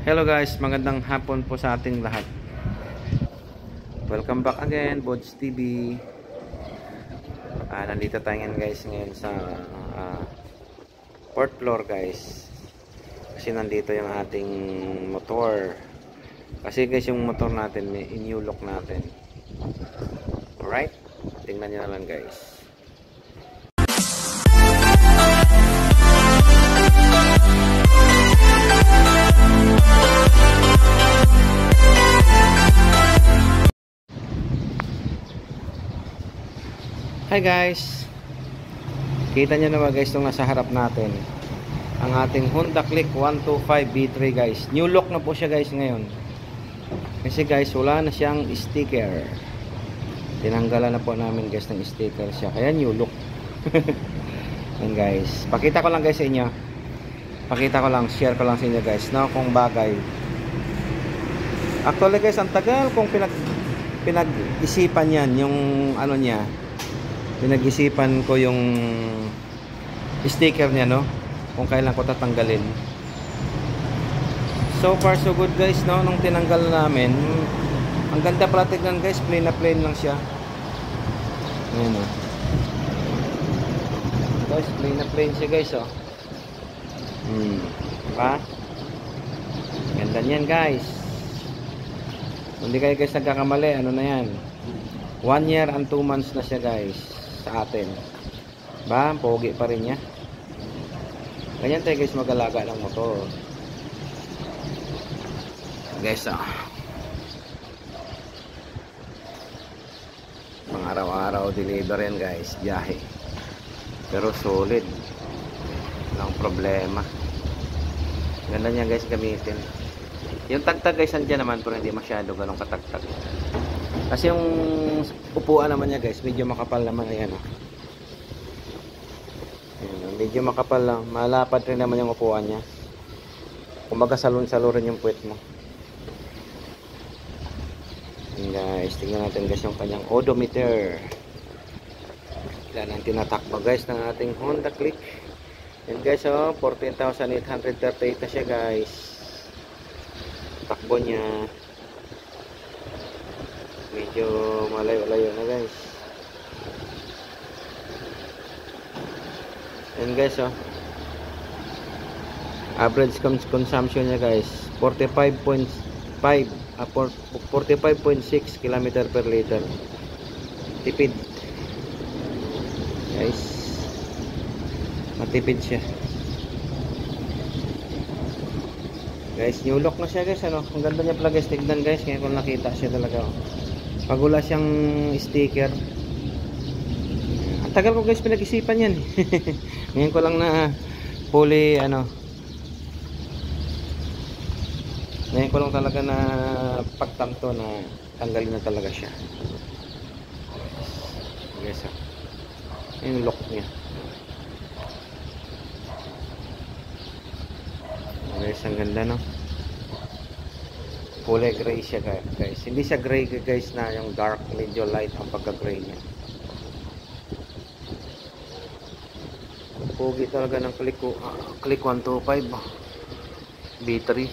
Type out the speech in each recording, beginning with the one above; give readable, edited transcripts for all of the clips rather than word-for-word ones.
Hello guys, magandang hapon po sa ating lahat. Welcome back again, Bods TV. Nandito tayo ngayon sa 4th floor guys. Kasi nandito yung ating motor. Kasi guys, yung motor natin, may in-new look natin. Alright? Tingnan nyo na lang guys. Hi guys, kita nyo naman guys itong nasa harap natin, ang ating Honda Click 125 B3 guys. New look na po siya guys ngayon, kasi guys wala na siyang sticker. Tinanggalan na po namin guys ng sticker siya, kaya new look. And guys, pakita ko lang guys sa inyo, share ko lang sa inyo guys, no, kung bagay. Actually guys, ang tagal kung pinag-isipan yan, yung ano niya, pinag-isipan ko yung sticker niya, no, kung kailan ko tatanggalin. So far so good guys, no, nung tinanggal namin, ang ganda pala tignan guys, plain na plain lang siya. Ayan o guys, plain na plain siya guys, oh. Diba? Ganda niyan guys. Hindi kayo guys nagkakamali, ano na yan, 1 year and 2 months na siya guys sa atin. Ba, pogi pa rin niya. Ganyan tayo guys mag-alaga ng motor. Guys, pang araw-araw deliver yan guys, biyahe. Pero solid. Walang problema. Ganda niya guys gamitin. Yung tagtag guys andyan naman, pero hindi masyado ganong katagtag. Kasi yung upuan naman niya guys, medyo makapal naman. Ayan, oh. Ayan, medyo makapal lang. Malapad rin naman yung upuan niya. Kumbaga salon-salorin yung puwet mo. Ayan guys, tingnan natin guys yung kanyang odometer. Ilan ang tinatakbo guys ng ating Honda Click. Ayan guys, oh, 14,838 na siya guys. Takbo niya. Medyo malayo-layo na guys. And guys, oh, average consumption niya guys 45.6 km per liter. Tipid guys, matipid siya guys. New look na siya guys, ano, ang ganda niya pala guys. Tignan guys, ngayon kung nakita siya talaga, oh. Pag wala siyang sticker, ang tagal ko guys pinag-isipan yan. Ngayon ko lang na fully, ano, ngayon ko lang talaga na pagtamto na tanggalin na talaga siya guys, oh. Yung look niya guys, ang ganda, no. Kulay gray siya guys. Hindi siya gray guys na yung dark, medyo light ang pagka-gray niya. Pogi talaga ng Click 125 B3.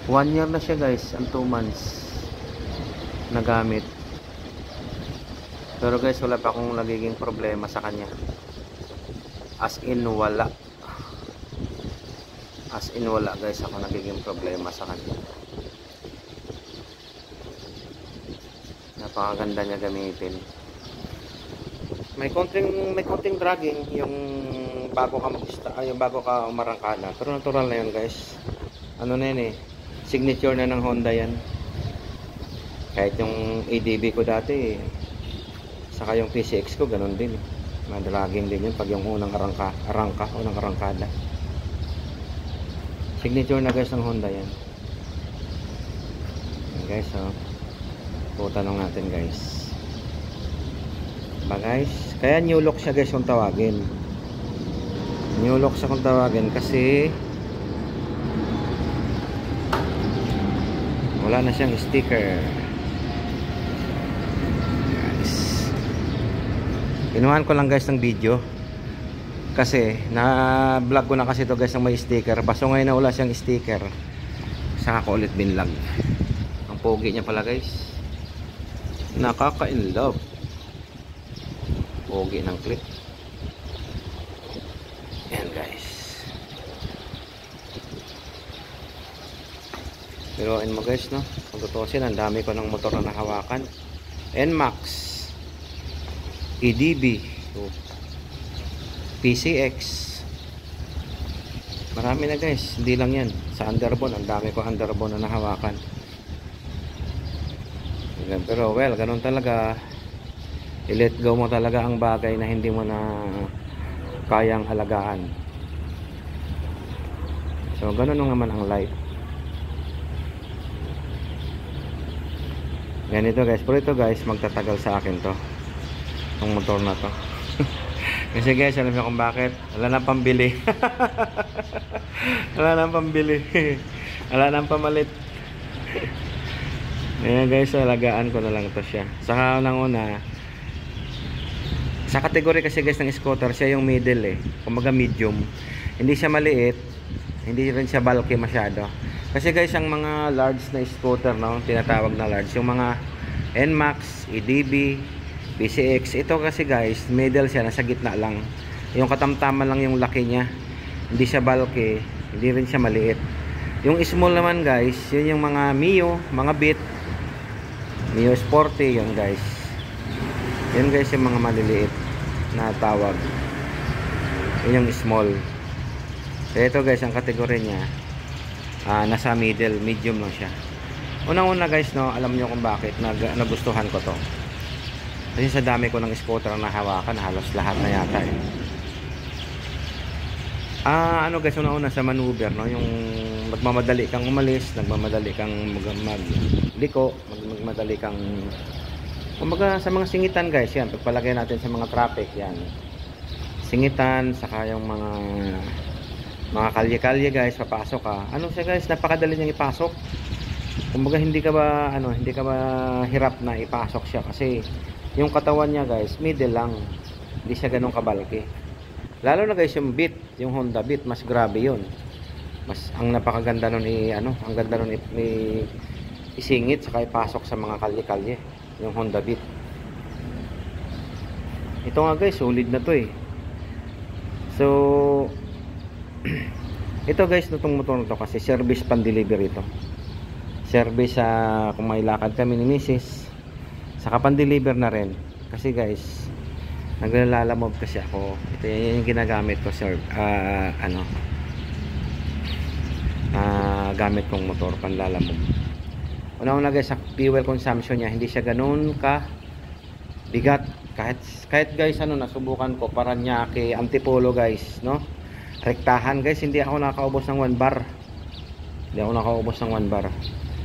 1 year na siya guys and 2 months nagamit. Pero guys, wala pa akong nagiging problema sa kanya. As in wala guys ako nagiging problema sa kanya. Napakaganda niya gamitin. May konting dragging yung bago ka umarangkada, pero natural na yun guys. Ano na yun, signature na ng Honda yan. Kahit yung ADB ko dati, saka yung PCX ko ganun din, madragging din yun pag yung unang arangkada. Signature na guys ng Honda yan. Ayan guys, oh. Putanong natin guys. Diba guys? Kaya new look siya guys kung tawagin. New look siya kung tawagin kasi wala na siyang sticker. Guys, kinuhaan ko lang guys ng video. Kasi na vlog ko na kasi to guys ng may sticker. Baso ngayon na wala siyang sticker. Saka ko ulit binlog. Ang pogi niya pala guys. Nakaka-in love. Pogi ng clip. Yan guys. Biruin mo guys, no? Kung tutusin, ang dami ko ng motor na nahawakan. NMAX, EDB, PCX. Marami na guys, hindi lang yan. Sa underbone, ang dami ko underbone na nahawakan. Pero well, ganun talaga. I-let go mo talaga ang bagay na hindi mo na kayang alagaan. So, ganun naman ang life. Ganito guys, pero ito guys, magtatagal sa akin to. Itong motor na to. Kasi guys, alam niyo kung bakit? Wala nang pambili. Wala nang pambili. Wala nang pamalit. Ayan guys, alagaan ko na lang ito siya. Saka nang una, sa kategory kasi guys ng scooter, siya yung middle eh. Kumbaga medium. Hindi siya maliit, hindi rin siya bulky masyado. Kasi guys, ang mga large na scooter, no, tinatawag na large, yung mga NMAX, EDB, PCX, ito kasi guys, middle siya, nasa gitna lang. Yung katamtaman lang yung laki niya. Hindi siya bulky, hindi rin siya maliit. Yung small naman guys, yun yung mga Mio, mga Beat, Mio Sporty, yun guys. Yun guys yung mga maliliit na tawag. Yun yung small. So ito guys, ang kategory niya, nasa middle, medium lang siya. Unang-una guys, no, alam nyo kung bakit nagustuhan ko to. Kasi sa dami ko ng scooter na hawakan, halos lahat na yata eh. Ano guys, una-una sa maneuver, no, yung magmamadali kang umalis, nagmamadali kang magliko, magmamadali kang kumbaga sa mga singitan guys, yan, pagpalagay natin sa mga traffic, yan. Singitan, saka yung mga kalye-kalye guys, papasok ka. Ano siya guys, napakadali niyang ipasok. Kumbaga hindi ka ba hirap na ipasok siya kasi yung katawan niya guys, middle lang. Hindi siya ganun kabalki. Lalo na guys yung Beat, yung Honda Beat, mas grabe 'yun. Mas ang napakaganda nun ang ganda nun isingit saka ipasok sa mga kalye-kalye, yung Honda Beat. Ito nga guys, solid na 'to eh. So ito guys, itong motor na to kasi service pan delivery ito. Service kung may lakad kami ni Mrs. Saka pan deliver na rin. Kasi guys, naglalalamove kasi ako. Ito yung ginagamit ko gamit kong motor panlalamove. Una-una guys, sa fuel consumption niya, hindi siya ganoon ka bigat. Kahit guys, nasubukan ko Paranaque, Antipolo guys, no? Rektahan guys, hindi ako nakaubos ng 1 bar. Hindi ako nakaubos ng 1 bar.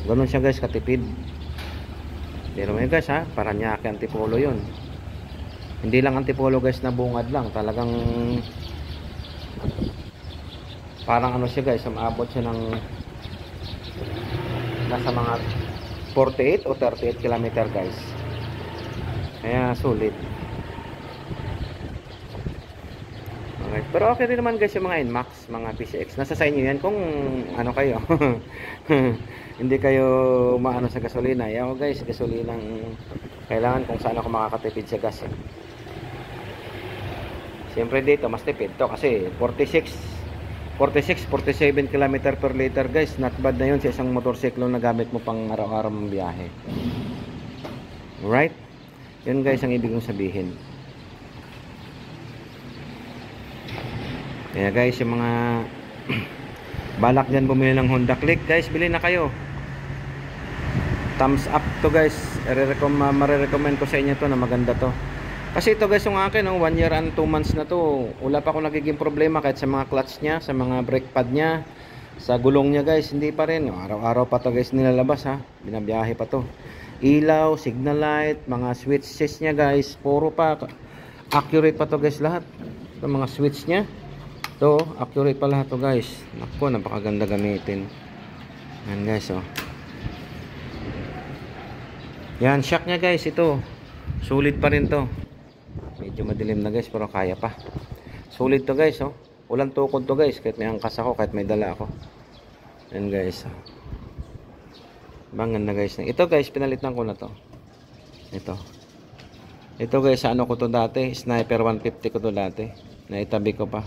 Ganun siya guys, katipid. Pero may guys Paranaque, Antipolo yun. Hindi lang Antipolo guys na bungad lang. Talagang parang siya guys, umabot siya ng nasa mga 48 o 38 km guys. Kaya sulit. Okay. Pero okay rin naman guys yung mga NMAX, mga PCX. Nasa sa inyo yan kung ano kayo. Hindi kayo maano sa gasolina. Ako guys, gasolinang kailangan kung saan ako makakatipid sa gas. Siyempre dito mas tipid to kasi 46, 47 km per liter guys. Not bad na yun sa isang motorsiklo na gamit mo pang araw-araw mong biyahe. Right? Yun guys ang ibig kong sabihin. Kaya guys, yung mga balak dyan bumili ng Honda Click guys, bili na kayo. Thumbs up to guys. Marirecommend ko sa inyo to na maganda to. Kasi ito guys, yung akin 1 year and 2 months na to, wala pa akong nagiging problema kahit sa mga clutch nya, sa mga brake pad nya, sa gulong nya guys, hindi pa rin. Araw-araw pa to guys nilalabas binabiyahe pa to. Ilaw, signal light, mga switches nya guys, puro pa accurate pa to guys lahat. Ito mga switch nya, to accurate pa lahat to guys. Naku, napakaganda gamitin. Yan guys yan, shock nya guys, ito sulit pa rin to. Medyo madilim na guys pero kaya pa. Solid to guys, oh. Walang tukod to guys, kahit may angkas ako, kahit may dala ako. Yan guys, oh. Bangan na guys. Ito guys, pinalitan ko na to. Ito guys, ano ko to dati, Sniper 150 ko to dati. Naitabi ko pa.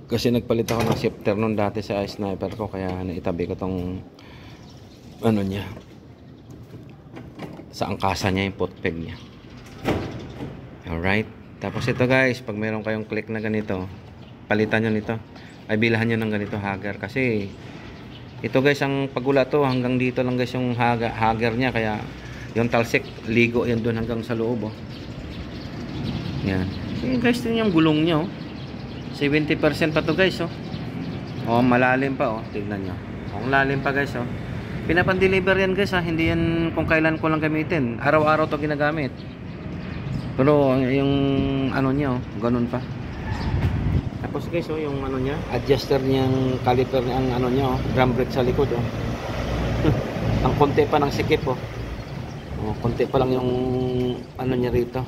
Kasi nagpalit ako ng shifter nun dati sa Sniper ko, kaya naitabi ko tong ano niya. Sa angkasa niya, yung footpeg niya. Alright. Tapos ito guys, pag meron kayong click na ganito, palitan nyo nito. Ay bilahan nyo ng ganito hanger. Kasi ito guys, ang pagula to, hanggang dito lang guys yung hanger niya. Kaya yung talsik, ligo yan dun hanggang sa loob. Oh. Yan. So, guys, ito yung gulong niya. Oh. 70% pa to guys. Oh, malalim pa. Oh. Tignan nyo. Ang lalim pa guys. Oh. Pinapandeliver yan guys. Hindi yan kung kailan ko lang gamitin. Araw-araw to ginagamit. Pero yung ano niya, oh, ganun pa. Tapos guys, oh, yung ano niya, adjuster niyang caliper niya, ang ano niya, oh, drum brake sa likod, oh. Ang konti pa ng sikip, oh. Oh, konti pa lang yung ano niya rito.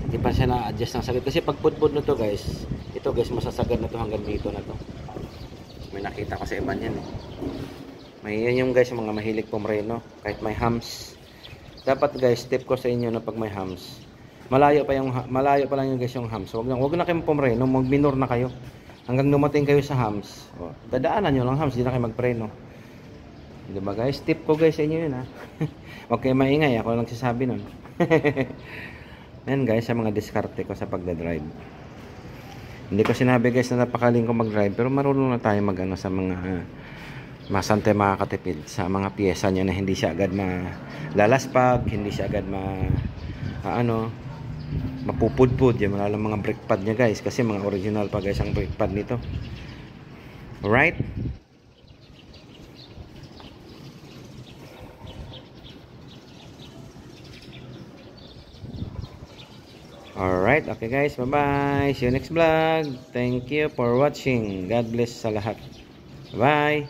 Hindi pa siya na-adjust ng sakit. Kasi pag pudpud na to guys, ito guys, masasagad na to hanggang dito na to. May nakita ko sa iba niyan, eh. May yan yung guys, yung mga mahilig pumreno, kahit may hams. Dapat guys, tip ko sa inyo na pag may hams, malayo pa lang yung guys yung hams. Wag na kayo pumreno, mag-minor na kayo. Hanggang dumating kayo sa hams. O, dadaanan nyo lang hams, di na kayo magpreno. Diba guys? Tip ko guys sa inyo yun, ha. Huwag kayo maingay, ako lang nagsasabi nun. Yan guys, sa mga diskarte ko sa pagdadrive. Hindi ko sinabi guys na napakaling ko mag-drive, pero marunong na tayo mag-ano sa mga masante makakatipid sa mga piyesa niya na hindi siya agad malalaspag, hindi siya agad mapupudpud. Yung mga brake pad niya guys, kasi mga original pa guys ang brake pad nito. Alright. Alright, okay guys, bye bye, see you next vlog. Thank you for watching. God bless sa lahat. Bye.